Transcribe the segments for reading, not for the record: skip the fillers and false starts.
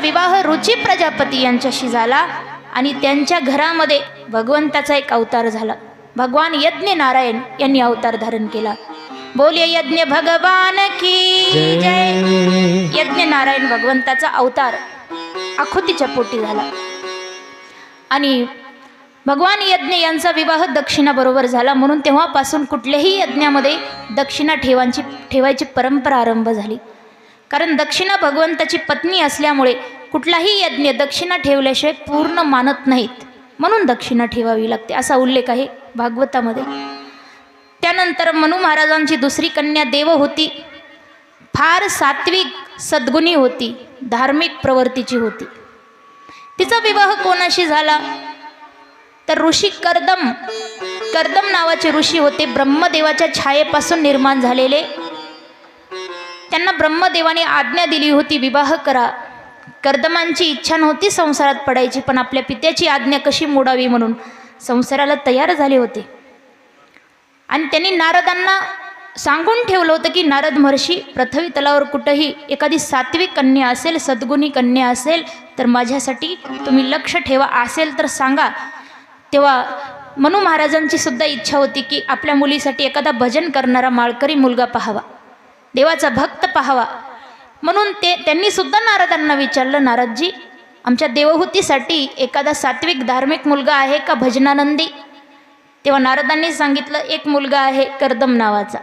विवाह रुची प्रजापती यांच्याशी झाला आणि त्यांच्या घरामध्ये भगवंताचा एक अवतार झाला. भगवान यज्ञ नारायण यांनी अवतार धारण केला. बोलिये यज्ञ भगवान की जय. यज्ञ नारायण भगवंताचा अवतार आखुतीच्या पोटी झाला आणि भगवान यज्ञ यांचा विवाह दक्षिणाबरोबर झाला. म्हणून तेव्हापासून कुठल्याही यज्ञामध्ये दक्षिणा ठेवायची परंपरा आरंभ झाली. कारण दक्षिणा भगवंताची पत्नी असल्यामुळे कुठलाही यज्ञ दक्षिणा ठेवल्याशिवाय पूर्ण मानत नाहीत, म्हणून दक्षिणा ठेवावी लागते असा उल्लेख आहे भागवतामध्ये. त्यानंतर मनू महाराजांची दुसरी कन्या देव होती. फार सात्विक सद्गुणी होती, धार्मिक प्रवृत्तीची होती. तिचा विवाह कोणाशी झाला तर ऋषी कर्दम नावाचे ऋषी होते. ब्रह्मदेवाच्या छायेपासून निर्माण झालेले. त्यांना ब्रह्मदेवाने आज्ञा दिली होती विवाह करा. कर्दमांची इच्छा नव्हती संसारात पडायची, पण आपल्या पित्याची आज्ञा कशी मोडावी म्हणून संसाराला तयार झाले होते. आणि त्यांनी नारदांना सांगून ठेवलं होतं की नारद महर्षी, पृथ्वी तलावर कुठंही एखादी सात्विक कन्या असेल, सद्गुणी कन्या असेल तर माझ्यासाठी तुम्ही लक्ष ठेवा, असेल तर सांगा. तेव्हा मनू महाराजांची सुद्धा इच्छा होती की आपल्या मुलीसाठी एखादा भजन करणारा माळकरी मुलगा पाहावा, देवाचा भक्त पाहावा. म्हणून त्यांनी सुद्धा नारदांना विचारलं, नारदजी आमच्या देवहूतीसाठी एखादा सात्विक धार्मिक मुलगा आहे का भजनानंदी? तेव्हा नारदांनी सांगितलं एक मुलगा आहे कर्दम नावाचा.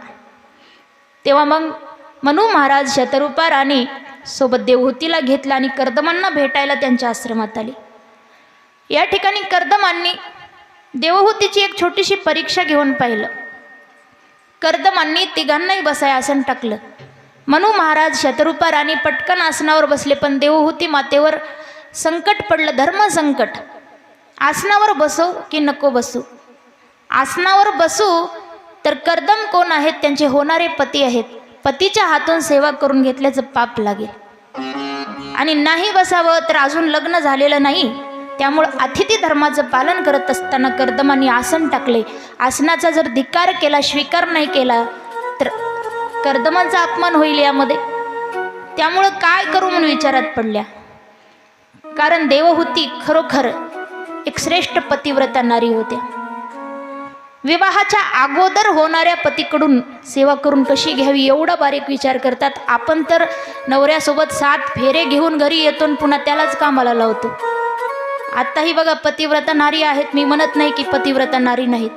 तेव्हा मग मनू महाराज शतरूपा राणी सोबत देवहूतीला घेतला आणि कर्दमांना भेटायला त्यांच्या आश्रमात आले. या ठिकाणी कर्दमांनी देवहूतीची एक छोटीशी परीक्षा घेऊन पाहिलं. कर्दमांनी तिघांनाही बसाय आसन टाकलं. मनू महाराज शतरूपा राणी पटकन आसनावर बसले, पण देवहूती मातेवर संकट पडलं, धर्मसंकट. आसनावर बसू की नको बसू? आसनावर बसू तर कर्दम कोण आहेत? त्यांचे होणारे पती आहेत. पतीच्या हातून सेवा करून घेतल्याचं पाप लागेल. आणि नाही बसावं तर अजून लग्न झालेलं नाही, त्यामुळं अतिथी धर्माचं पालन करत असताना कर्दमांनी आसन टाकले. आसनाचा जर धिक्कार केला, स्वीकार नाही केला तर कर्दमांचा अपमान होईल यामध्ये. त्यामुळं काय करू म्हणून विचारात पडल्या. कारण देवहूती खरोखर एक श्रेष्ठ पतिव्रता नारी होत्या. विवाहाच्या अगोदर होणाऱ्या पतीकडून सेवा करून कशी घ्यावी एवढा बारीक विचार करतात. आपण तर नवऱ्यासोबत 7 फेरे घेऊन घरी येतो आणि पुन्हा त्यालाच कामाला लावतो. आत्ताही बघा पतिव्रता नारी आहेत, मी म्हणत नाही की पतिव्रता नारी नाहीत,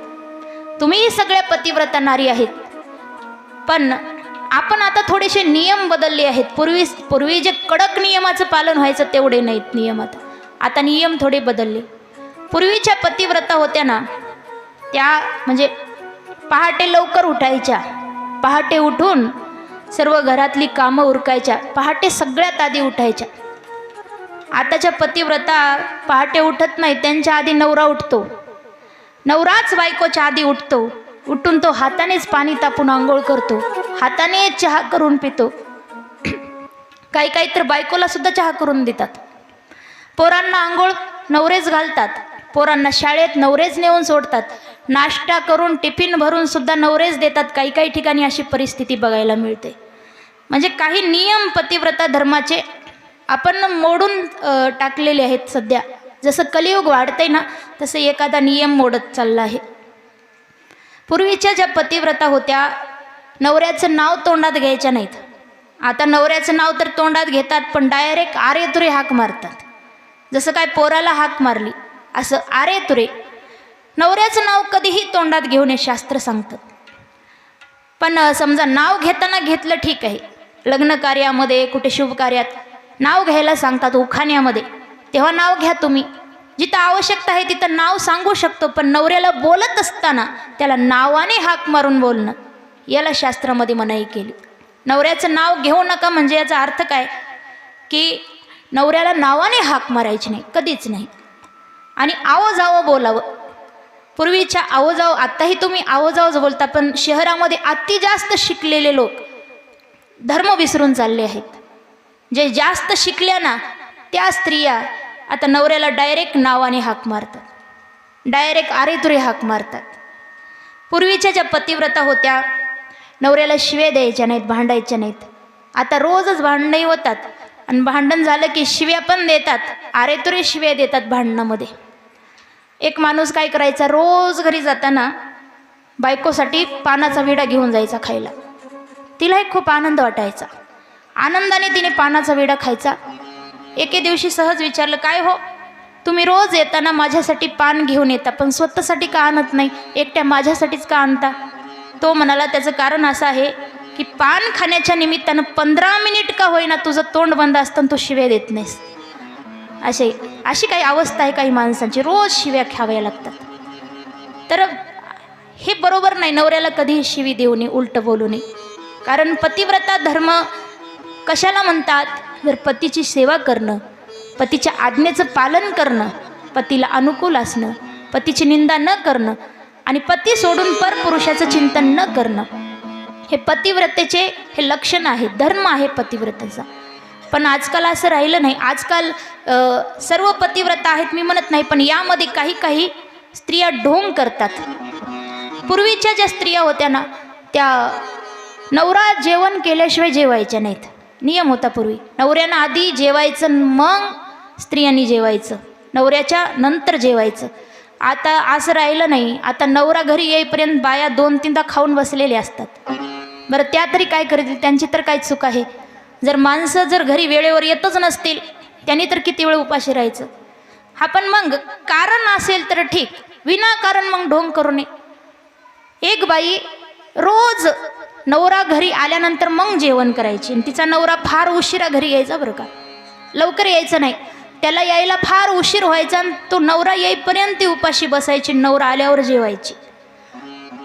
तुम्हीही सगळ्या पतिव्रता नारी आहेत. पण आपण आता थोडेसे नियम बदलले आहेत. पूर्वी जे कडक नियमाचं पालन व्हायचं तेवढे नाहीत नियम. आता नियम थोडे बदलले. पूर्वीच्या पतिव्रता होत्या ना, त्या म्हणजे पहाटे लवकर उठायच्या, पहाटे उठून सर्व घरातली कामं उरकायच्या, पहाटे सगळ्यात आधी उठायच्या. आताच्या पतिव्रता पहाटे उठत नाही, त्यांच्या आधी नवरा उठतो. नवराच बायकोच्या आधी उठतो. उठून तो हातानेच पाणी तापून आंघोळ करतो, हाताने चहा करून पितो. काही तर बायकोला सुद्धा चहा करून देतात. पोरांना आंघोळ नवरेच घालतात, पोरांना शाळेत नवरेच नेऊन सोडतात, नाश्ता करून टिफिन भरून सुद्धा नवरेच देतात. काही ठिकाणी अशी परिस्थिती बघायला मिळते. म्हणजे काही नियम पतिव्रता धर्माचे आपण मोडून टाकलेले आहेत. सध्या जसं कलियुग वाढतंय ना, तसं एखादा नियम मोडत चालला आहे. पूर्वीच्या ज्या पतिव्रता होत्या, नवऱ्याचं नाव तोंडात घ्यायच्या नाहीत. आता नवऱ्याचं नाव तर तोंडात घेतात, पण डायरेक्ट आरे तुरे हाक मारतात. जसं काय पोराला हाक मारली असं आरे तुरे. नवऱ्याचं नाव कधीही तोंडात घेऊ नये शास्त्र सांगतात. पण समजा नाव घेताना घेतलं ठीक आहे, लग्न कार्यामध्ये कुठे शुभ कार्यात नाव घ्यायला सांगतात, उखाण्यामध्ये, तेव्हा नाव घ्या तुम्ही. जिथं आवश्यकता आहे तिथं नाव सांगू शकतो, पण नवऱ्याला बोलत असताना त्याला नावाने हाक मारून बोलणं याला शास्त्रामध्ये मनाई केली. नवऱ्याचं नाव घेऊ नका म्हणजे याचा अर्थ काय की नवऱ्याला नावाने हाक मारायची नाही, कधीच नाही. आणि आवो जावं बोलावं. पूर्वीच्या आवो जावं, आत्ताही तुम्ही आवो जावंच बोलता, पण शहरामध्ये अति जास्त शिकलेले लोक धर्म विसरून चालले आहेत. जे जास्त शिकल्या ना त्या स्त्रिया आता नवऱ्याला डायरेक्ट नावाने हाक मारतात, डायरेक्ट आरेतुरे हाक मारतात. पूर्वीच्या ज्या पतिव्रता होत्या, नवऱ्याला शिवे द्यायच्या नाहीत, भांडायच्या नाहीत. आता रोजच भांडणही होतात, आणि भांडण झालं की शिव्या पण देतात, आरेतुरे शिव्या देतात भांडणामध्ये. एक माणूस काय करायचा, रोज घरी जाताना बायकोसाठी पानाचा विडा घेऊन जायचा खायला. तिलाही खूप आनंद वाटायचा, आनंदाने तिने पानाचा विडा खायचा. एके दिवशी सहज विचारलं, काय हो, तुम्ही रोज येताना माझ्यासाठी पान घेऊन येता, पण स्वतःसाठी का आणत नाही, एकट्या माझ्यासाठीच का आणता? तो म्हणाला, त्याचं कारण असं आहे की पान खाण्याच्या निमित्तानं 15 मिनिट का होईना तुझं तोंड बंद असतं तू शिव्या देत नाहीस. अशी काही अवस्था आहे काही माणसांची, रोज शिव्या खाव्या लागतात. तर हे बरोबर नाही, नवऱ्याला कधीही शिवी देऊ नये, उलटं बोलू नये. कारण पतिव्रता धर्म कशाला म्हणतात, जर पतीची सेवा करणं, पतीच्या आज्ञेचं पालन करणं, पतीला अनुकूल असणं, पतीची निंदा न करणं आणि पती सोडून परपुरुषाचं चिंतन न करणं, हे पतिव्रतेचे हे लक्षण आहे, धर्म आहे पतिव्रतेचा. पण आजकाल असं राहिलं नाही. आजकाल सर्व पतिव्रता आहेत मी म्हणत नाही, पण यामध्ये काही काही स्त्रिया ढोंग करतात. पूर्वीच्या ज्या स्त्रिया होत्या ना, त्या नवरा जेवण केल्याशिवाय जेवायच्या नाहीत. नियम होता पूर्वी, नवऱ्यानं आधी जेवायचं, मग स्त्रियांनी जेवायचं, नवऱ्याच्या नंतर जेवायचं. आता असं राहिलं नाही. आता नवरा घरी येईपर्यंत बाया 2-3दा खाऊन बसलेले असतात. बरं, त्या तरी काय करतील, त्यांची तर काय चूक आहे? जर माणसं जर घरी वेळेवर येतच नसतील, त्यांनी तर किती वेळ उपाशी राहायचं? हा, पण मग कारण असेल तर ठीक, विनाकारण मग ढोंग करू नये. एक बाई रोज नवरा घरी आल्यानंतर मग जेवण करायची, आणि तिचा नवरा फार उशिरा घरी यायचा बरं का, लवकर यायचं नाही, त्याला यायला फार उशीर व्हायचा, आणि तो नवरा येईपर्यंत ती उपाशी बसायची, नवरा आल्यावर जेवायची.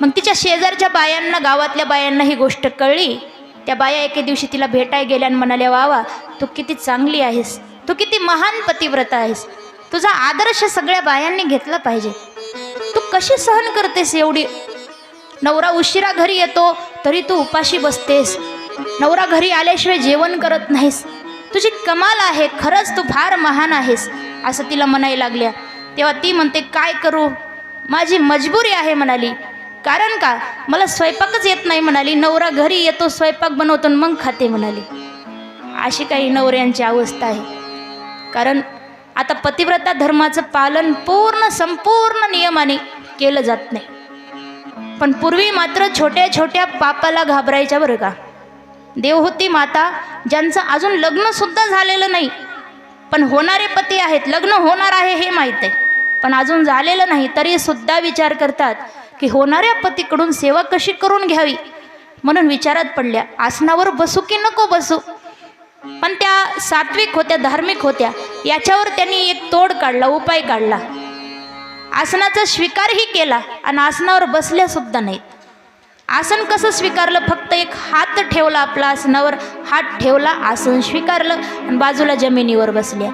मग तिच्या शेजारच्या बायांना, गावातल्या बायांना ही गोष्ट कळली. त्या बाया एके दिवशी तिला भेटाय गेल्या आणि म्हणाल्या, वा वा, तू किती चांगली आहेस, तू किती महान पतिव्रता आहेस, तुझा आदर्श सगळ्या बायांनी घेतला पाहिजे. तू कशी सहन करतेस एवढी, नवरा उशिरा घरी येतो तरी तू उपाशी बसतेस, नवरा घरी आल्याशिवाय जेवण करत नाहीस, तुझी कमाल आहे, खरंच तू फार महान आहेस, असं तिला म्हणायला लागल्या. तेव्हा ती म्हणते, काय करू, माझी मजबुरी आहे म्हणाली. कारण का, मला स्वयंपाकच येत नाही म्हणाली, नवरा घरी येतो, स्वयंपाक बनवतो मग खाते म्हणाली. अशी काही नवऱ्यांची अवस्था आहे. कारण आता पतिव्रता धर्माचं पालन संपूर्ण नियमाने केलं जात नाही. पण पूर्वी मात्र छोट्या छोट्या पापाला घाबरायच्या बरं का. देवहूती माता, ज्यांचं अजून लग्नसुद्धा झालेलं नाही, पण होणारे पती आहेत, लग्न होणार आहे हे माहीत आहे, पण अजून झालेलं नाही, तरी सुद्धा विचार करतात की होणाऱ्या पतीकडून सेवा कशी करून घ्यावी, म्हणून विचारात पडल्या, आसनावर बसू की नको बसू. पण त्या सात्विक होत्या, धार्मिक होत्या, याच्यावर त्यांनी एक तोड काढला, उपाय काढला. आसनाचा स्वीकारही केला आणि आसनावर बसल्या सुद्धा नाहीत. आसन कसं स्वीकारलं, फक्त एक हात ठेवला आपला आसनावर, हात ठेवला, आसन स्वीकारलं आणि बाजूला जमिनीवर बसल्या.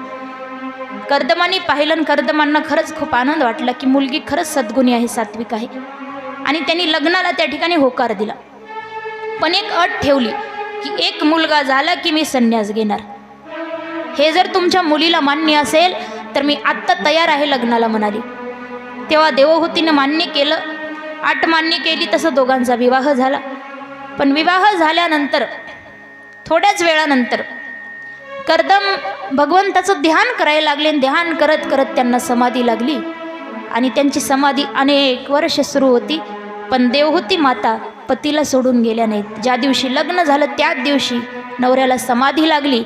कर्दमांनी पाहिलं आणि कर्दमांना खरंच खूप आनंद वाटला की मुलगी खरंच सद्गुणी आहे, सात्विक आहे, आणि त्यांनी लग्नाला त्या ठिकाणी होकार दिला. पण एक अट ठेवली की एक मुलगा झाला की मी संन्यास घेणार. हे जर तुमच्या मुलीला मान्य असेल तर मी आत्ता तयार आहे लग्नाला म्हणाली. तेव्हा देवहूतीनं मान्य केलं, अट मान्य केली, तसं दोघांचा विवाह झाला. पण विवाह झाल्यानंतर थोड्याच वेळानंतर कर्दम भगवंताचं ध्यान करायला लागले. ध्यान करत करत त्यांना समाधी लागली आणि त्यांची समाधी अनेक वर्ष सुरू होती. पण देवहूती माता पतीला सोडून गेल्या नाहीत. ज्या दिवशी लग्न झालं त्याच दिवशी नवऱ्याला समाधी लागली,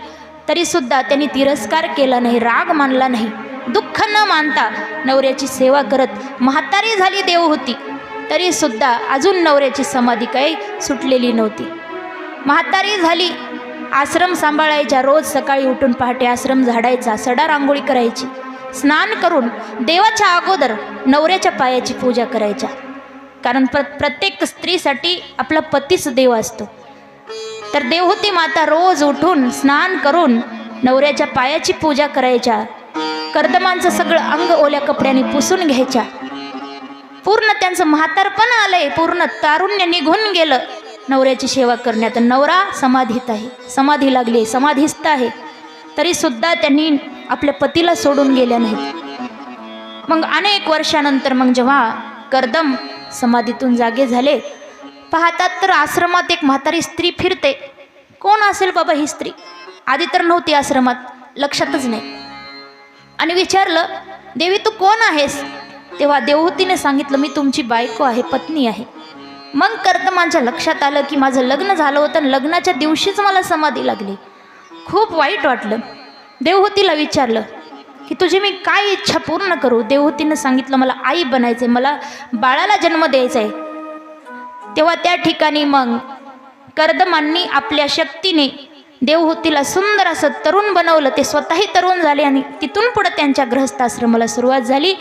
तरीसुद्धा त्यांनी तिरस्कार केला नाही, राग मानला नाही, दुःख न मानता नवऱ्याची सेवा करत म्हातारी झाली देवहूती, तरीसुद्धा अजून नवऱ्याची समाधी काही सुटलेली नव्हती. म्हातारी झाली, आश्रम सांभाळायच्या, रोज सकाळी उठून पहाटे आश्रम झाडायचा, सडा रांगोळी करायची, स्नान करून देवाच्या अगोदर नवऱ्याच्या पायाची पूजा करायच्या. कारण प्रत्येक स्त्रीसाठी आपला पतीच देव असतो. तर देवहूती माता रोज उठून स्नान करून नवऱ्याच्या पायाची पूजा करायच्या. कर्दमांचं सगळं अंग ओल्या कपड्याने पुसून घ्यायच्या. पूर्ण त्यांचं म्हातारपण आलंय, पूर्ण तारुण्य निघून गेलं नवऱ्याची सेवा करण्यात. नवरा समाधीत आहे, समाधी लागली, समाधीस्थ आहे, तरीसुद्धा त्यांनी आपल्या पतीला सोडून गेल्या नाहीत. मग अनेक वर्षानंतर मग जेव्हा कर्दम समाधीतून जागे झाले, पाहतात तर आश्रमात एक म्हातारी स्त्री फिरते. कोण असेल बाबा ही स्त्री? आधी तर नव्हती आश्रमात, लक्षातच नाही. आणि विचारलं, देवी तू कोण आहेस? तेव्हा देवहूतीने सांगितलं, मी तुमची बायको आहे, पत्नी आहे. मग कर्दमांच्या लक्षात आलं की माझं लग्न झालं होतं, लग्नाच्या दिवशीच मला समाधी लागली. खूप वाईट वाटलं. देवहूतीला विचारलं की तुझी मी काय इच्छा पूर्ण करू? देवहूतीनं सांगितलं, मला आई बनायचंय, मला बाळाला जन्म द्यायचा आहे. तेव्हा त्या ठिकाणी मग कर्दमांनी आपल्या शक्तीने देवहूतीला सुंदर असं तरुण बनवलं. ते स्वतःही तरुण झाले आणि तिथून पुढे त्यांच्या गृहस्थाश्रमाला सुरुवात झाली.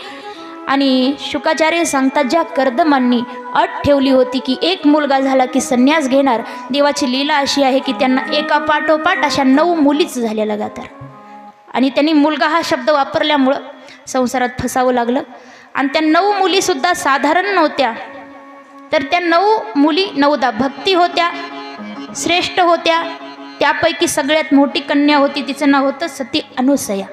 आणि शुकाचार्य सांगतात, ज्या कर्दमांनी अट ठेवली होती की एक मुलगा झाला की संन्यास घेणार, देवाची लीला अशी आहे की त्यांना एका पाठोपाठ अशा 9 मुलीच झाल्या लगातार. आणि त्यांनी मुलगा हा शब्द वापरल्यामुळं संसारात फसावं लागलं. आणि त्या 9 मुलीसुद्धा साधारण नव्हत्या, तर त्या 9 मुली 9दा भक्ती होत्या, श्रेष्ठ होत्या. त्यापैकी सगळ्यात मोठी कन्या होती, तिचं नाव होतं सती अनुसया.